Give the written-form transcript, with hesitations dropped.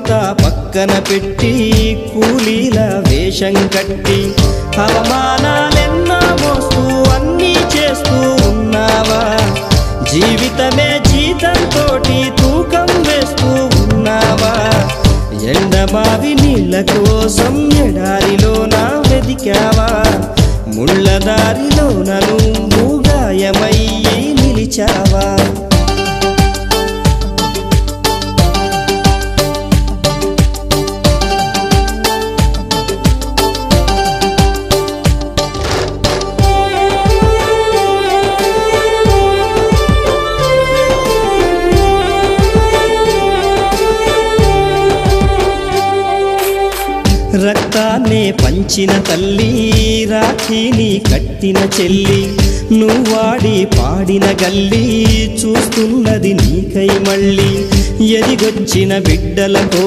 అంతా పక్కన పెట్టి కూలీల వేషం కట్టి అవమానాలెన్నో మోస్తూ అన్నీ చేస్తూ ఉన్నావా? జీవితమే జీతంతోటి తూకం వేస్తూ ఉన్నావా? ఎండమావి నీళ్ళ కోసం ఎడారిలోన వెదికావా? ముళ్ళదారిలోన నువ్వు గాయమయ్యి నిలిచావా? రక్తాన్నే పంచిన తల్లి, రాఖీని కట్టిన చెల్లి, నువ్వాడి పాడిన గల్లి చూస్తున్నది నీకై మళ్ళీ. ఎదిగొచ్చిన బిడ్డలతో